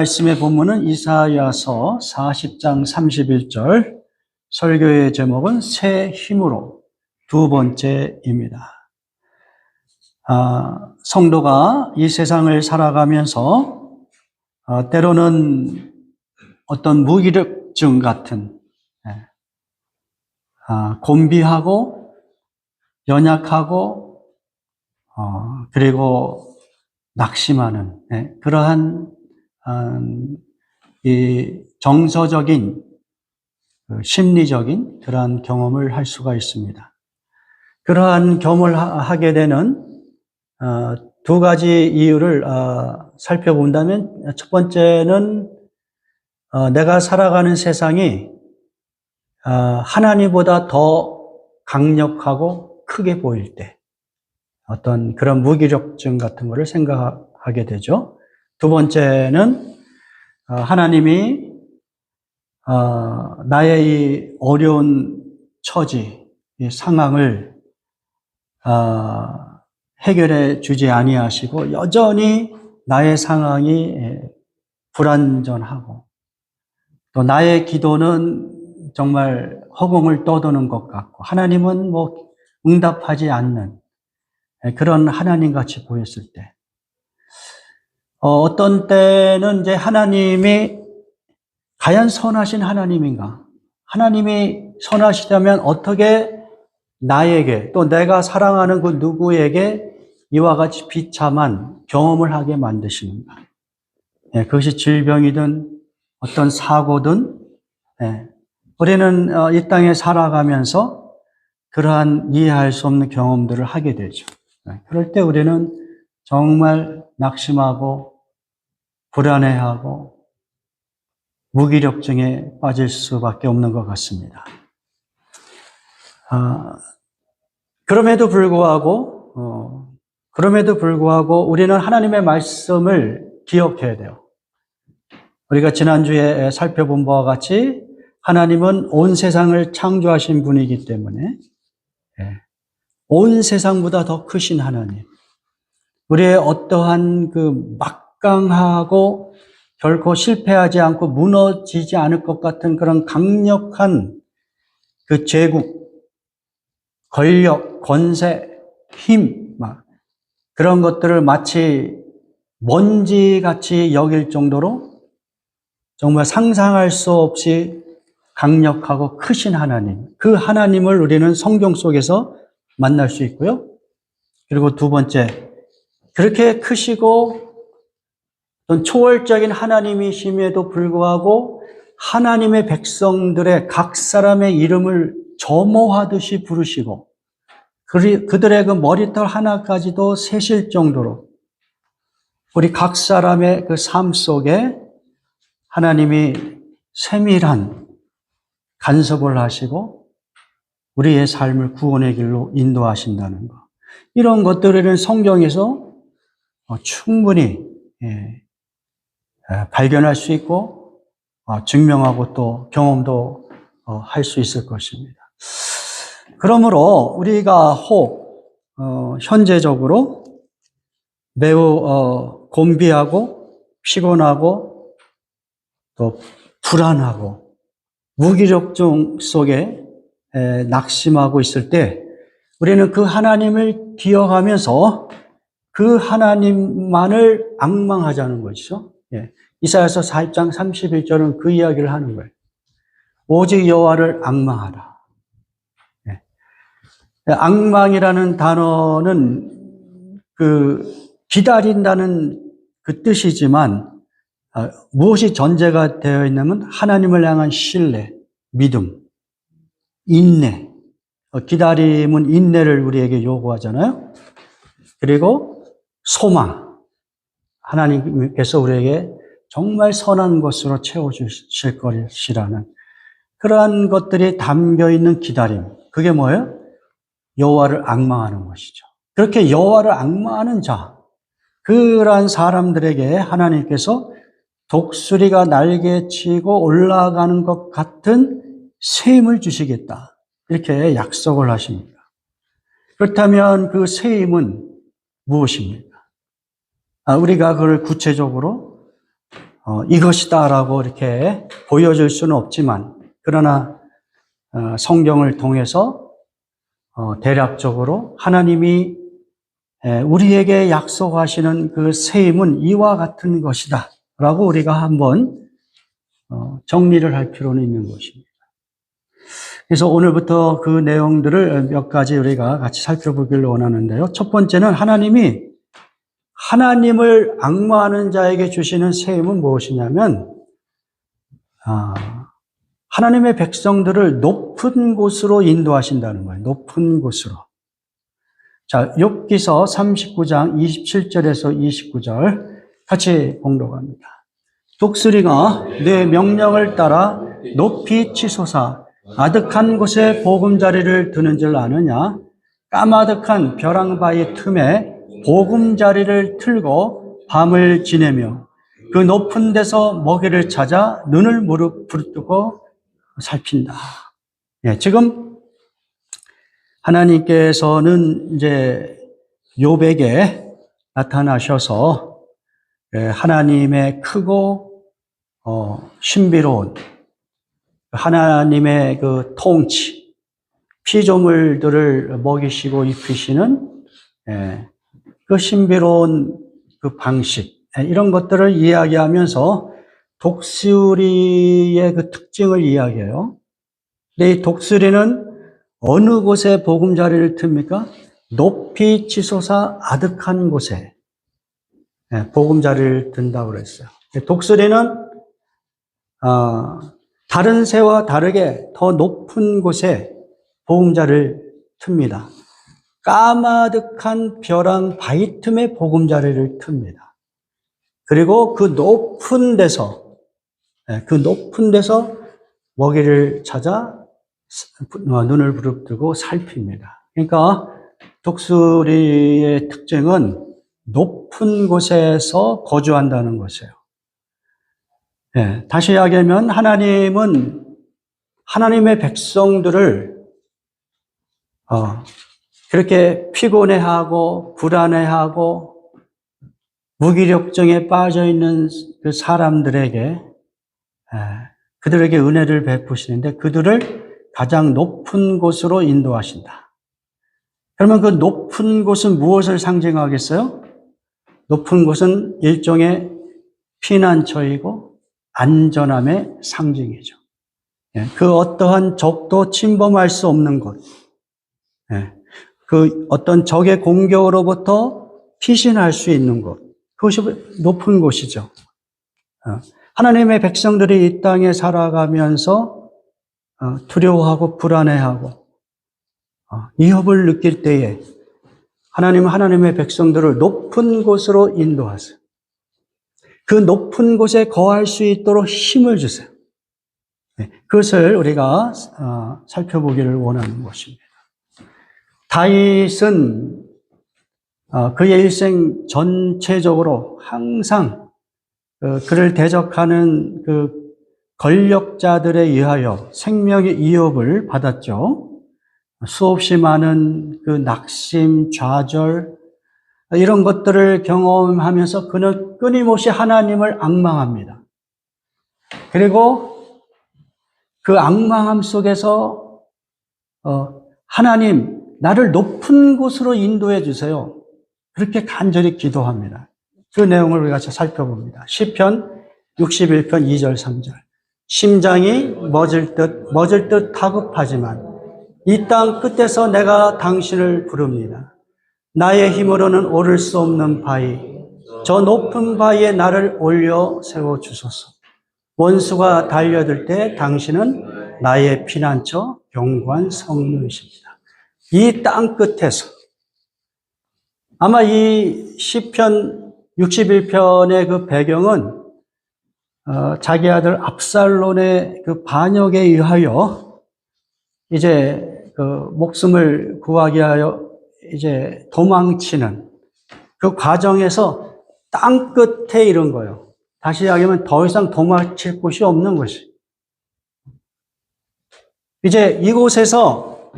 말씀의 본문은 이사야서 40장 31절, 설교의 제목은 새 힘으로 두 번째입니다. 성도가 이 세상을 살아가면서 때로는 어떤 무기력증 같은 곤비하고 연약하고 그리고 낙심하는 그러한 이 정서적인 심리적인 그러한 경험을 할 수가 있습니다. 그러한 경험을 하게 되는 두 가지 이유를 살펴본다면, 첫 번째는 내가 살아가는 세상이 하나님보다 더 강력하고 크게 보일 때 어떤 그런 무기력증 같은 것을 생각하게 되죠. 두 번째는 하나님이 나의 이 어려운 처지, 이 상황을 해결해 주지 아니하시고 여전히 나의 상황이 불완전하고 또 나의 기도는 정말 허공을 떠도는 것 같고 하나님은 응답하지 않는 그런 하나님같이 보였을 때, 어떤 때는 이제 하나님이 과연 선하신 하나님인가? 하나님이 선하시다면 어떻게 나에게 또 내가 사랑하는 그 누구에게 이와 같이 비참한 경험을 하게 만드시는가? 그것이 질병이든 어떤 사고든 우리는 이 땅에 살아가면서 그러한 이해할 수 없는 경험들을 하게 되죠. 그럴 때 우리는 정말 낙심하고 불안해하고 무기력증에 빠질 수밖에 없는 것 같습니다. 그럼에도 불구하고 우리는 하나님의 말씀을 기억해야 돼요. 우리가 지난주에 살펴본 바와 같이 하나님은 온 세상을 창조하신 분이기 때문에 온 세상보다 더 크신 하나님, 우리의 어떠한 그 막강하고 결코 실패하지 않고 무너지지 않을 것 같은 그런 강력한 그 제국, 권력, 권세, 힘, 그런 것들을 마치 먼지같이 여길 정도로 정말 상상할 수 없이 강력하고 크신 하나님, 그 하나님을 우리는 성경 속에서 만날 수 있고요. 그리고 두 번째, 그렇게 크시고 초월적인 하나님이심에도 불구하고 하나님의 백성들의 각 사람의 이름을 점호하듯이 부르시고 그들의 그 머리털 하나까지도 세실 정도로 우리 각 사람의 그 삶 속에 하나님이 세밀한 간섭을 하시고 우리의 삶을 구원의 길로 인도하신다는 것, 이런 것들을 성경에서 충분히 발견할 수 있고 증명하고 또 경험도 할 수 있을 것입니다. 그러므로 우리가 혹 현재적으로 매우 곤비하고 피곤하고 또 불안하고 무기력증 속에 낙심하고 있을 때 우리는 그 하나님을 기억하면서 그 하나님만을 앙망하자는 것이죠. 이사야서 40장 31절은 그 이야기를 하는 거예요. 오직 여호와를 앙망하라. 앙망이라는 단어는 그 기다린다는 그 뜻이지만 무엇이 전제가 되어 있냐면 하나님을 향한 신뢰, 믿음, 인내. 기다림은 인내를 우리에게 요구하잖아요. 그리고 소망. 하나님께서 우리에게 정말 선한 것으로 채워주실 것이라는 그러한 것들이 담겨있는 기다림. 그게 뭐예요? 여호와를 앙망하는 것이죠. 그렇게 여호와를 앙망하는 자, 그러한 사람들에게 하나님께서 독수리가 날개치고 올라가는 것 같은 새 힘을 주시겠다, 이렇게 약속을 하십니다. 그렇다면 그 새 힘은 무엇입니까? 우리가 그걸 구체적으로 이것이다라고 이렇게 보여줄 수는 없지만, 그러나 성경을 통해서 대략적으로 하나님이 우리에게 약속하시는 그 새 힘은 이와 같은 것이다 라고 우리가 한번 정리를 할 필요는 있는 것입니다. 그래서 오늘부터 그 내용들을 몇 가지 우리가 같이 살펴보기를 원하는데요. 첫 번째는 하나님이 하나님을 앙마하는 자에게 주시는 새 힘은 무엇이냐면, 하나님의 백성들을 높은 곳으로 인도하신다는 거예요. 높은 곳으로. 자, 욥기서 39장 27절에서 29절 같이 봉독합니다. 독수리가 내 명령을 따라 높이 치솟아 아득한 곳에 보금자리를 드는 줄 아느냐? 까마득한 벼랑바위 틈에 보금자리를 틀고 밤을 지내며 그 높은 데서 먹이를 찾아 눈을 부릅뜨고 살핀다. 예, 지금 하나님께서는 이제 욥에게 나타나셔서 하나님의 크고 신비로운 하나님의 그 통치, 피조물들을 먹이시고 입히시는 그 신비로운 그 방식, 이런 것들을 이야기하면서 독수리의 그 특징을 이야기해요. 근데 이 독수리는 어느 곳에 보금자리를 틉니까? 높이 치솟아 아득한 곳에 보금자리를 든다고 그랬어요. 독수리는 다른 새와 다르게 더 높은 곳에 보금자리를 틉니다. 까마득한 벼랑 바위 틈에 보금자리를 틉니다. 그리고 그 높은 데서 먹이를 찾아 눈을 부릅뜨고 살핍니다. 그러니까 독수리의 특징은 높은 곳에서 거주한다는 것이에요. 다시 이야기하면 하나님은 하나님의 백성들을 그렇게 피곤해하고 불안해하고 무기력증에 빠져있는 그 사람들에게 그들에게 은혜를 베푸시는데 그들을 가장 높은 곳으로 인도하신다. 그러면 그 높은 곳은 무엇을 상징하겠어요? 높은 곳은 일종의 피난처이고 안전함의 상징이죠. 그 어떠한 적도 침범할 수 없는 곳, 그 어떤 적의 공격으로부터 피신할 수 있는 곳, 그것이 높은 곳이죠. 하나님의 백성들이 이 땅에 살아가면서 두려워하고 불안해하고 위협을 느낄 때에 하나님은 하나님의 백성들을 높은 곳으로 인도하세요. 그 높은 곳에 거할 수 있도록 힘을 주세요. 그것을 우리가 살펴보기를 원하는 것입니다. 다윗은 그의 일생 전체적으로 항상 그를 대적하는 그 권력자들에 의하여 생명의 위협을 받았죠. 수없이 많은 그 낙심, 좌절, 이런 것들을 경험하면서 그는 끊임없이 하나님을 앙망합니다. 그리고 그 앙망함 속에서 하나님, 나를 높은 곳으로 인도해 주세요. 그렇게 간절히 기도합니다. 그 내용을 우리가 살펴봅니다. 시편 61편 2절 3절. 심장이 멎을 듯 다급하지만 이 땅 끝에서 내가 당신을 부릅니다. 나의 힘으로는 오를 수 없는 바위, 저 높은 바위에 나를 올려 세워주소서. 원수가 달려들 때 당신은 나의 피난처, 견고한 성문이십니다. 이 땅 끝에서, 아마 이 시편 61편의 그 배경은 자기 아들 압살롬의 그 반역에 의하여 이제 그 목숨을 구하기 위하여 이제 도망치는 그 과정에서 땅 끝에 이른 거예요. 다시 이야기하면 더 이상 도망칠 곳이 없는 것이. 이제 이곳에서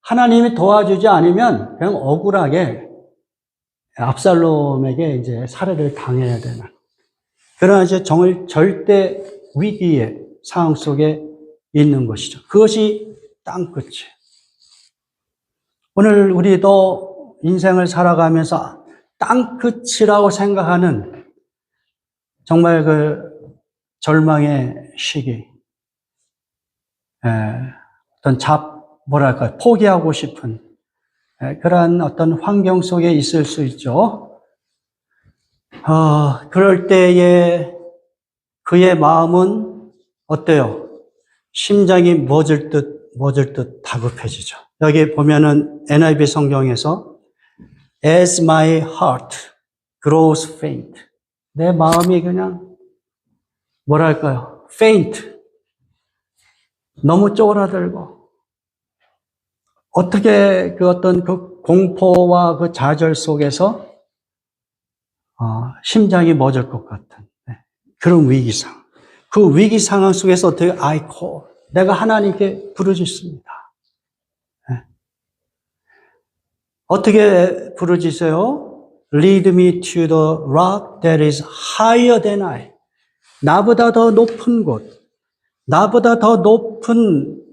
하나님이 도와주지 않으면 그냥 억울하게 압살롬에게 이제 살해를 당해야 되는. 그러나 이제 절대 위기의 상황 속에 있는 것이죠. 그것이 땅끝이에요. 오늘 우리도 인생을 살아가면서 땅끝이라고 생각하는 정말 그 절망의 시기, 어떤 포기하고 싶은 그러한 어떤 환경 속에 있을 수 있죠. 그럴 때에 그의 마음은 어때요? 심장이 멎을 듯 다급해지죠. 여기 보면은 NIV 성경에서 As my heart grows faint. 내 마음이 그냥 뭐랄까요? faint. 너무 쪼그라들고 어떻게 그 어떤 그 공포와 그 좌절 속에서 심장이 멎을 것 같은 그런 위기상. 그 위기 상황 속에서 어떻게 I call. 내가 하나님께 부르짖습니다. 어떻게 부르짖어요? Lead me to the rock that is higher than I. 나보다 더 높은 곳, 나보다 더 높은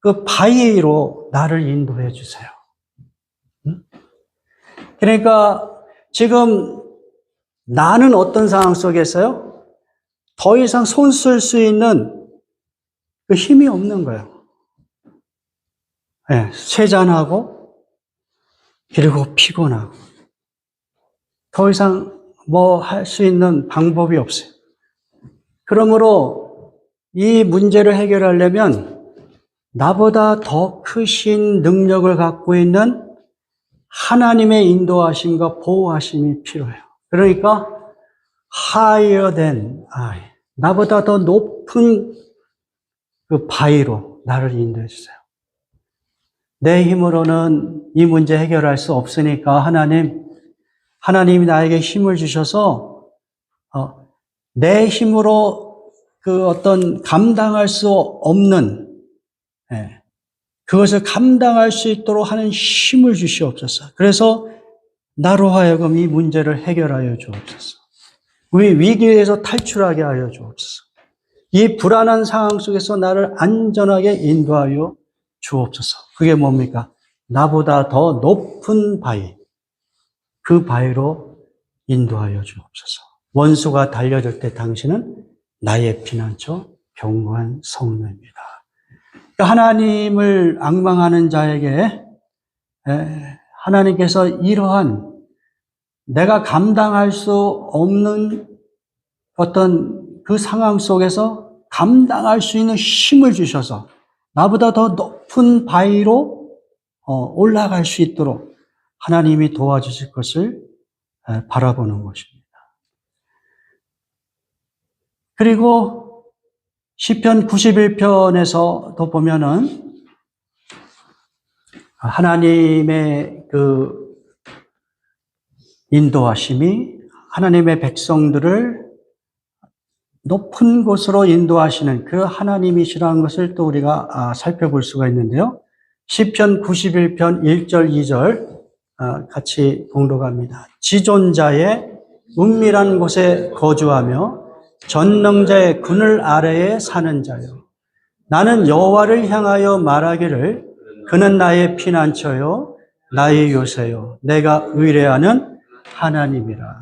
그 바위로 나를 인도해 주세요. 그러니까 지금 나는 어떤 상황 속에서요? 더 이상 손 쓸 수 있는 그 힘이 없는 거예요. 쇠잔하고 그리고 피곤하고 더 이상 뭐 할 수 있는 방법이 없어요. 그러므로 이 문제를 해결하려면 나보다 더 크신 능력을 갖고 있는 하나님의 인도하심과 보호하심이 필요해요. 그러니까 higher than I. 나보다 더 높은 그 바위로 나를 인도해 주세요. 내 힘으로는 이 문제 해결할 수 없으니까 하나님이 나에게 힘을 주셔서 내 힘으로 그 어떤 감당할 수 없는 그것을 감당할 수 있도록 하는 힘을 주시옵소서. 그래서 나로 하여금 이 문제를 해결하여 주옵소서. 우리 위기에서 탈출하게 하여 주옵소서. 이 불안한 상황 속에서 나를 안전하게 인도하여 주옵소서. 그게 뭡니까? 나보다 더 높은 바위, 그 바위로 인도하여 주옵소서. 원수가 달려들 때 당신은 나의 피난처, 견고한 성읍입니다. 하나님을 앙망하는 자에게 하나님께서 이러한 내가 감당할 수 없는 어떤 그 상황 속에서 감당할 수 있는 힘을 주셔서 나보다 더 높은 바위로 올라갈 수 있도록 하나님이 도와주실 것을 바라보는 것입니다. 그리고 시편 91편에서도 보면은 하나님의 그 인도하심이 하나님의 백성들을 높은 곳으로 인도하시는 그 하나님이시라는 것을 또 우리가 살펴볼 수가 있는데요. 시편 91편 1절 2절 같이 봉독합니다. 지존자의 은밀한 곳에 거주하며 전능자의 그늘 아래에 사는 자요. 나는 여호와를 향하여 말하기를 그는 나의 피난처요 나의 요새요 내가 의뢰하는 하나님이라.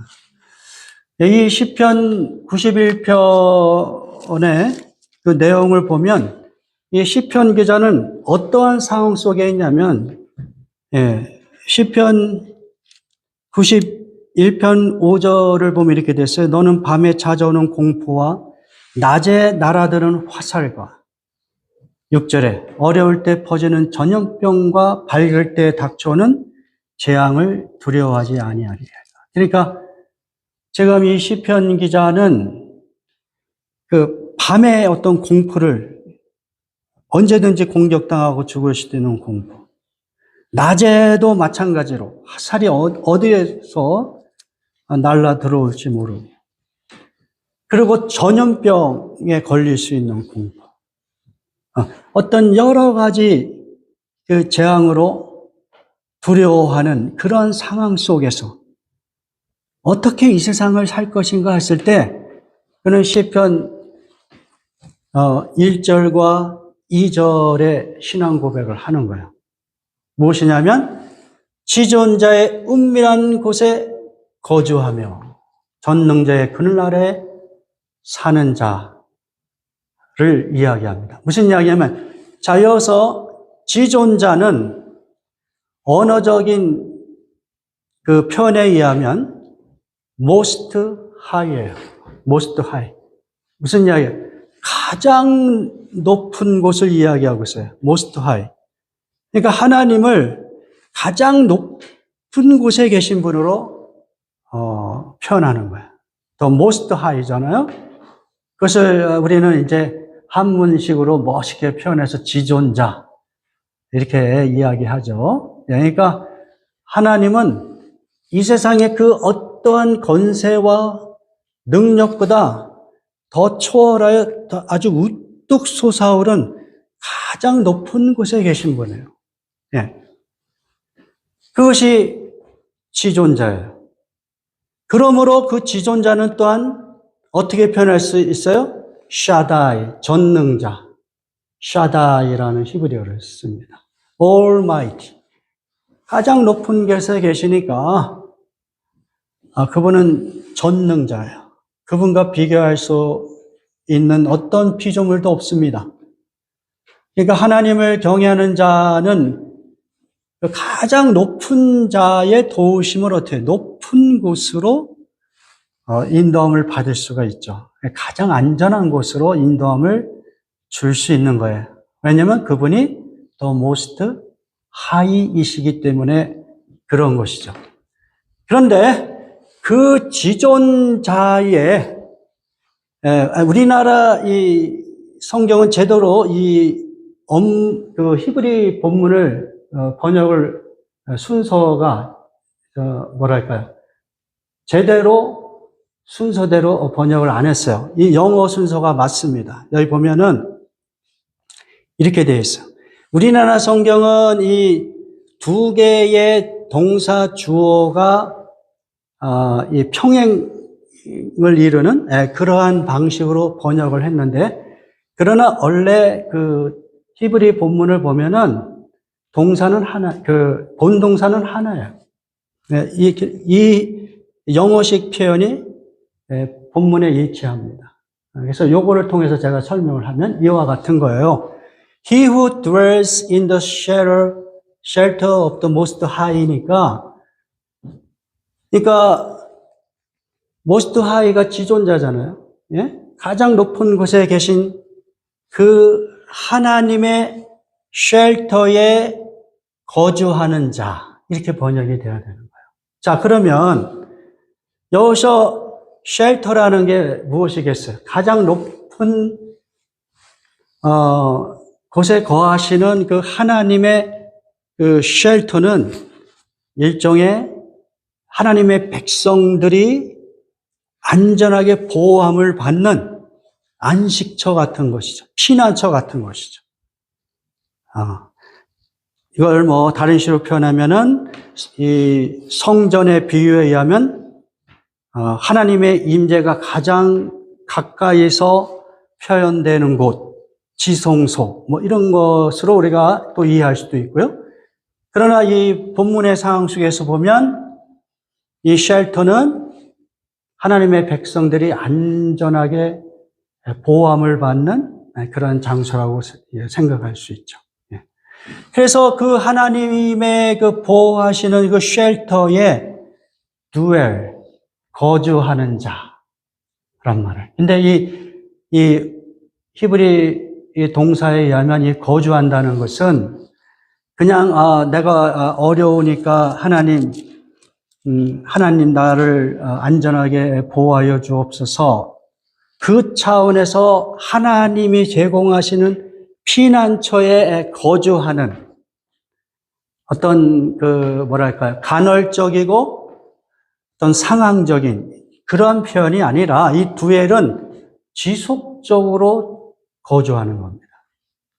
이 시편 91편의 그 내용을 보면 이 시편 기자는 어떠한 상황 속에 있냐면 시편 91편 5절을 보면 이렇게 됐어요. 너는 밤에 찾아오는 공포와 낮에 날아드는 화살과 6절에 어려울 때 퍼지는 전염병과 밝을 때 닥쳐오는 재앙을 두려워하지 아니하리라. 그러니까 지금 이 시편 기자는 그 밤에 어떤 공포를 언제든지 공격당하고 죽을 수도 있는 공포, 낮에도 마찬가지로 화살이 어디에서 날라 들어올지 모르고, 그리고 전염병에 걸릴 수 있는 공포, 어떤 여러 가지 그 재앙으로 두려워하는 그런 상황 속에서 어떻게 이 세상을 살 것인가 했을 때 그는 시편 1절과 2절의 신앙 고백을 하는 거예요. 무엇이냐면 지존자의 은밀한 곳에 거주하며 전능자의 그늘 아래 사는 자를 이야기합니다. 무슨 이야기냐면, 자, 여기서 지존자는 언어적인 그 표현에 의하면 most high예요. most high. 무슨 이야기예요? 가장 높은 곳을 이야기하고 있어요. most high. 그러니까 하나님을 가장 높은 곳에 계신 분으로 표현하는 거예요. The most high잖아요. 그것을 우리는 이제 한문식으로 멋있게 표현해서 지존자 이렇게 이야기하죠. 그러니까 하나님은 이 세상의 그 어떠한 건세와 능력보다 더 초월하여 더 아주 우뚝 솟아오른 가장 높은 곳에 계신 분이에요. 예. 그것이 지존자예요. 그러므로 그 지존자는 또한 어떻게 표현할 수 있어요? 샤다이, 전능자. 샤다이라는 히브리어를 씁니다. Almighty. 가장 높은 곳에 계시니까 그분은 전능자예요. 그분과 비교할 수 있는 어떤 피조물도 없습니다. 그러니까 하나님을 경외하는 자는 가장 높은 자의 도우심을 어떻게 높은 곳으로 인도함을 받을 수가 있죠. 가장 안전한 곳으로 인도함을 줄 수 있는 거예요. 왜냐하면 그분이 the most high이시기 때문에 그런 것이죠. 그런데 그 지존자의 우리나라 이 성경은 제대로 그 히브리 본문을 번역을 순서가 뭐랄까요? 제대로 순서대로 번역을 안 했어요. 이 영어 순서가 맞습니다. 여기 보면은 이렇게 되어 있어요. 우리나라 성경은 이 두 개의 동사 주어가 이 평행을 이루는 그러한 방식으로 번역을 했는데, 그러나 원래 그 히브리 본문을 보면은 동사는 하나, 그 본동사는 하나예요. 이 영어식 표현이 본문에 일치합니다. 그래서 요거를 통해서 제가 설명을 하면 이와 같은 거예요. He who dwells in the shelter of the most high니까, 그러니까 most high가 지존자잖아요. 예? 가장 높은 곳에 계신 그 하나님의 쉘터에 거주하는 자, 이렇게 번역이 되어야 되는 거예요. 자, 그러면 여기서 쉘터라는 게 무엇이겠어요? 가장 높은 곳에 거하시는 그 하나님의 그 쉘터는 일종의 하나님의 백성들이 안전하게 보호함을 받는 안식처 같은 것이죠. 피난처 같은 것이죠. 이걸 뭐 다른 식으로 표현하면은 이 성전의 비유에 의하면 하나님의 임재가 가장 가까이서 표현되는 곳, 지성소, 뭐 이런 것으로 우리가 또 이해할 수도 있고요. 그러나 이 본문의 상황 속에서 보면 이 쉘터는 하나님의 백성들이 안전하게 보호함을 받는 그런 장소라고 생각할 수 있죠. 그래서 그 하나님의 그 보호하시는 그 쉘터에 dwell, 거주하는 자란 말을. 근데 이 히브리 동사에 의하면 이 거주한다는 것은 그냥 내가 어려우니까 하나님 나를 안전하게 보호하여 주옵소서, 그 차원에서 하나님이 제공하시는 피난처에 거주하는 어떤 뭐랄까요, 간헐적이고 어떤 상황적인 그러한 표현이 아니라 이 두엘은 지속적으로 거주하는 겁니다.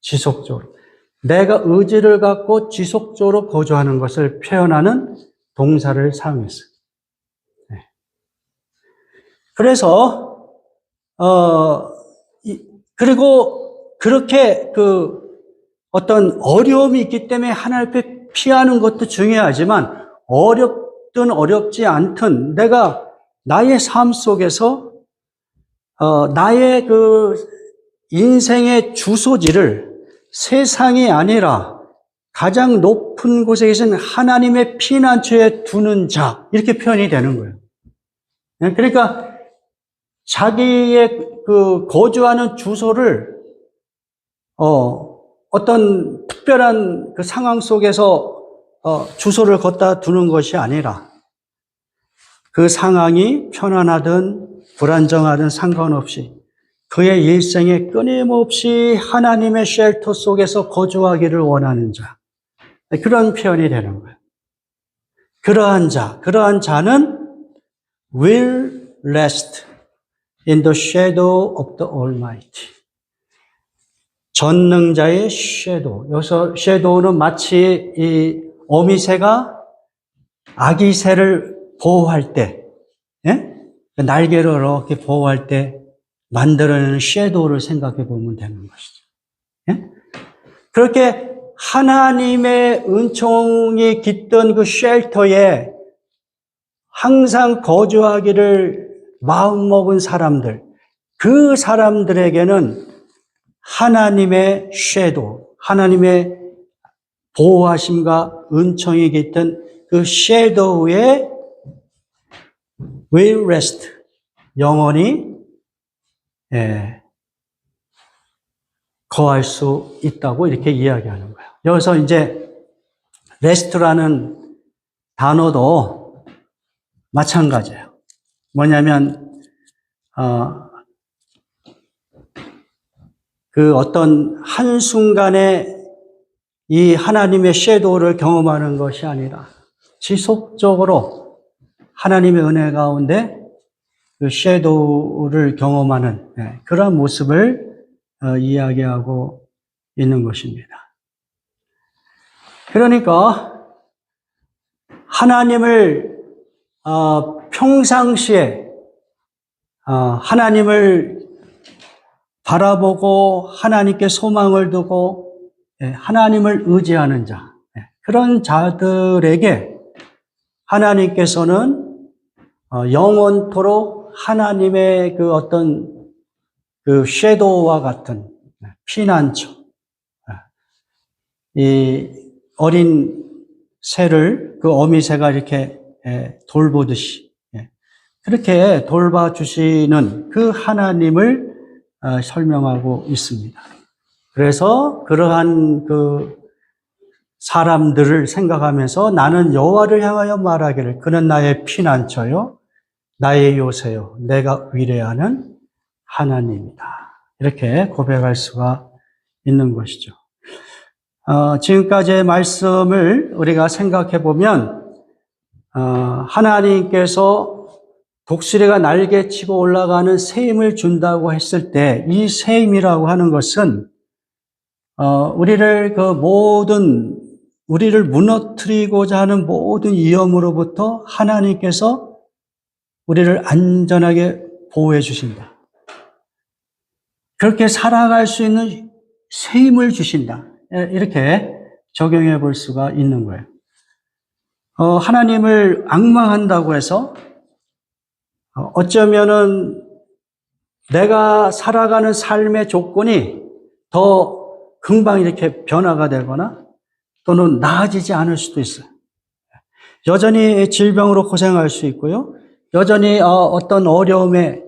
지속적으로. 내가 의지를 갖고 지속적으로 거주하는 것을 표현하는 동사를 사용했어요. 그래서 그리고 그렇게 어떤 어려움이 있기 때문에 하나님 앞에 피하는 것도 중요하지만 어렵든 어렵지 않든 내가 나의 삶 속에서 나의 인생의 주소지를 세상이 아니라 가장 높은 곳에 계신 하나님의 피난처에 두는 자, 이렇게 표현이 되는 거예요. 그러니까 자기의 거주하는 주소를 어떤 특별한 상황 속에서 주소를 걷다 두는 것이 아니라 그 상황이 편안하든 불안정하든 상관없이 그의 일생에 끊임없이 하나님의 쉘터 속에서 거주하기를 원하는 자. 그런 표현이 되는 거예요. 그러한 자는 will rest in the shadow of the Almighty. 전능자의 섀도우. 여기서 섀도우는 마치 이 어미새가 아기 새를 보호할 때, 예? 날개를 이렇게 보호할 때 만들어내는 섀도우를 생각해 보면 되는 것이죠. 예? 그렇게 하나님의 은총이 깃든 그 쉘터에 항상 거주하기를 마음먹은 사람들, 그 사람들에게는 하나님의 섀도우, 하나님의 보호하심과 은총이 깃든 그 섀도우에 will rest, 영원히 거할 수 있다고 이렇게 이야기하는 거예요. 여기서 이제 rest라는 단어도 마찬가지예요. 뭐냐면 어떤 한순간에 이 하나님의 섀도우를 경험하는 것이 아니라 지속적으로 하나님의 은혜 가운데 그 섀도우를 경험하는 그런 모습을 이야기하고 있는 것입니다. 그러니까 하나님을 평상시에 하나님을 바라보고 하나님께 소망을 두고 하나님을 의지하는 자, 그런 자들에게 하나님께서는 영원토록 하나님의 어떤 섀도우와 같은 피난처, 이 어린 새를 어미새가 이렇게 돌보듯이 그렇게 돌봐주시는 그 하나님을 설명하고 있습니다. 그래서 그러한 사람들을 생각하면서 나는 여호와를 향하여 말하기를 그는 나의 피난처요 나의 요새요 내가 의뢰하는 하나님이다. 이렇게 고백할 수가 있는 것이죠. 지금까지의 말씀을 우리가 생각해 보면 하나님께서 독수리가 날개치고 올라가는 새 힘을 준다고 했을 때 이 새 힘이라고 하는 것은 우리를 무너뜨리고자 하는 모든 위험으로부터 하나님께서 우리를 안전하게 보호해 주신다. 그렇게 살아갈 수 있는 새 힘을 주신다. 이렇게 적용해 볼 수가 있는 거예요. 하나님을 앙망한다고 해서 어쩌면은 내가 살아가는 삶의 조건이 더 금방 이렇게 변화가 되거나 또는 나아지지 않을 수도 있어요. 여전히 질병으로 고생할 수 있고요. 여전히 어떤 어려움에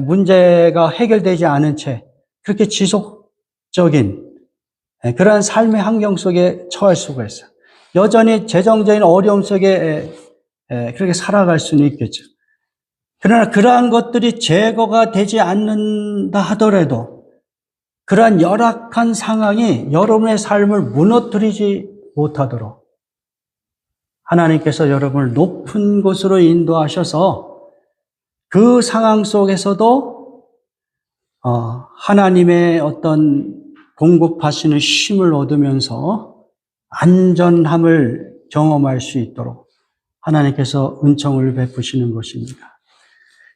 문제가 해결되지 않은 채 그렇게 지속적인 그러한 삶의 환경 속에 처할 수가 있어요. 여전히 재정적인 어려움 속에 그렇게 살아갈 수는 있겠죠. 그러나 그러한 것들이 제거가 되지 않는다 하더라도 그러한 열악한 상황이 여러분의 삶을 무너뜨리지 못하도록 하나님께서 여러분을 높은 곳으로 인도하셔서 그 상황 속에서도 하나님의 어떤 공급하시는 힘을 얻으면서 안전함을 경험할 수 있도록 하나님께서 은총을 베푸시는 것입니다.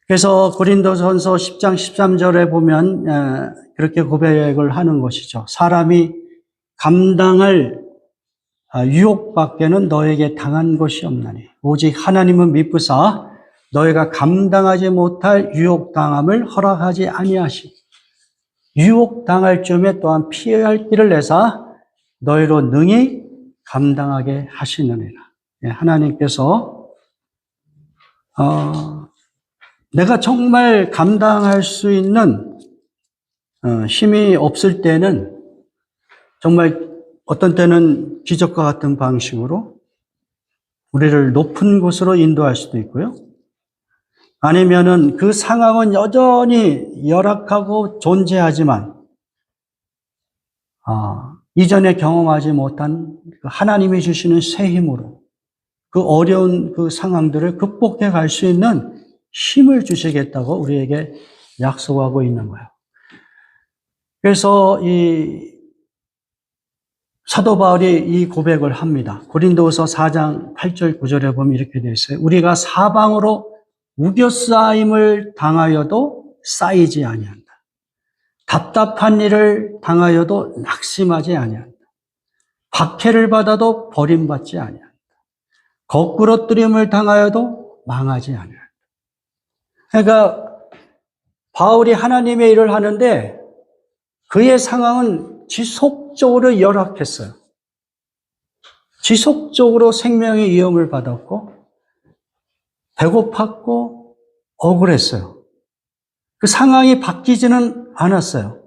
그래서 고린도전서 10장 13절에 보면 그렇게 고백을 하는 것이죠. 사람이 감당할 유혹밖에는 너에게 당한 것이 없나니 오직 하나님은 미쁘사 너희가 감당하지 못할 유혹당함을 허락하지 아니하시고 유혹당할 쯤에 또한 피할 길을 내사 너희로 능히 감당하게 하시느니라. 하나님께서 내가 정말 감당할 수 있는 힘이 없을 때는 정말 어떤 때는 기적과 같은 방식으로 우리를 높은 곳으로 인도할 수도 있고요. 아니면은 그 상황은 여전히 열악하고 존재하지만 이전에 경험하지 못한 하나님이 주시는 새 힘으로 그 어려운 그 상황들을 극복해 갈 수 있는 힘을 주시겠다고 우리에게 약속하고 있는 거예요. 그래서 이 사도 바울이 이 고백을 합니다. 고린도후서 4장 8절 9절에 보면 이렇게 되어 있어요. 우리가 사방으로 우겨싸임을 당하여도 쌓이지 아니한다. 답답한 일을 당하여도 낙심하지 아니한다. 박해를 받아도 버림받지 아니한다. 거꾸러뜨림을 당하여도 망하지 아니한다. 그러니까 바울이 하나님의 일을 하는데 그의 상황은 지속적으로 열악했어요. 지속적으로 생명의 위험을 받았고 배고팠고 억울했어요. 그 상황이 바뀌지는 않았어요.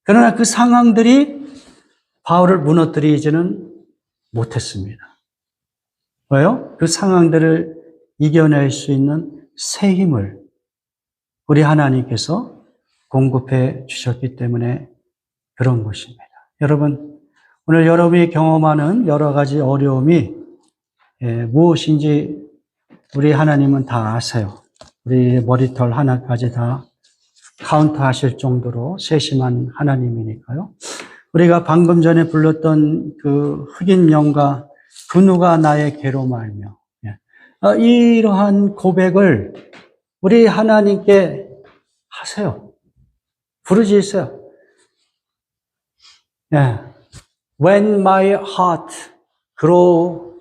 그러나 그 상황들이 바울을 무너뜨리지는 못했습니다. 왜요? 그 상황들을 이겨낼 수 있는 새 힘을 우리 하나님께서 공급해 주셨기 때문에 그런 것입니다. 여러분, 오늘 여러분이 경험하는 여러 가지 어려움이 무엇인지 우리 하나님은 다 아세요. 우리 머리털 하나까지 다 카운트하실 정도로 세심한 하나님이니까요. 우리가 방금 전에 불렀던 그 흑인 영가 그 누가 나의 괴로 말며 이러한 고백을 우리 하나님께 하세요. 부르짖으세요. When my heart grow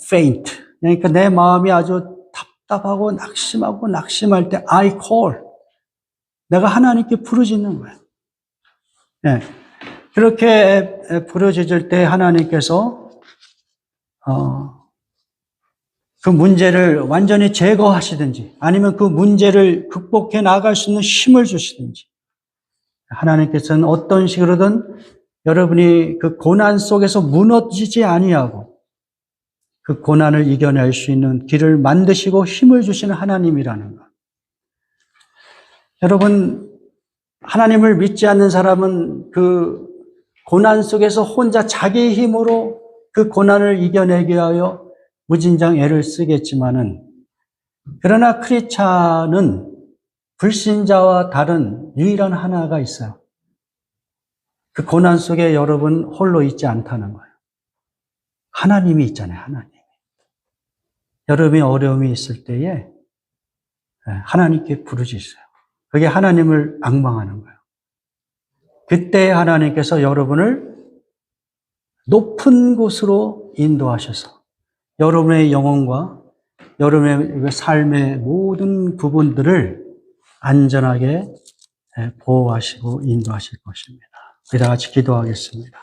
faint. 그러니까 내 마음이 아주 답답하고 낙심할 때 I call. 내가 하나님께 부르짖는 거예요. 그렇게 부르짖을 때 하나님께서 그 문제를 완전히 제거하시든지 아니면 그 문제를 극복해 나갈 수 있는 힘을 주시든지 하나님께서는 어떤 식으로든 여러분이 그 고난 속에서 무너지지 아니하고 그 고난을 이겨낼 수 있는 길을 만드시고 힘을 주시는 하나님이라는 것. 여러분, 하나님을 믿지 않는 사람은 그 고난 속에서 혼자 자기의 힘으로 그 고난을 이겨내기 위하여 무진장 애를 쓰겠지만은, 그러나 크리스찬은 불신자와 다른 유일한 하나가 있어요. 그 고난 속에 여러분 홀로 있지 않다는 거예요. 하나님이 있잖아요, 하나님. 여러분이 어려움이 있을 때에 하나님께 부르짖으세요. 그게 하나님을 앙망하는 거예요. 그때 하나님께서 여러분을 높은 곳으로 인도하셔서 여러분의 영혼과 여러분의 삶의 모든 부분들을 안전하게 보호하시고 인도하실 것입니다. 우리 다 같이 기도하겠습니다.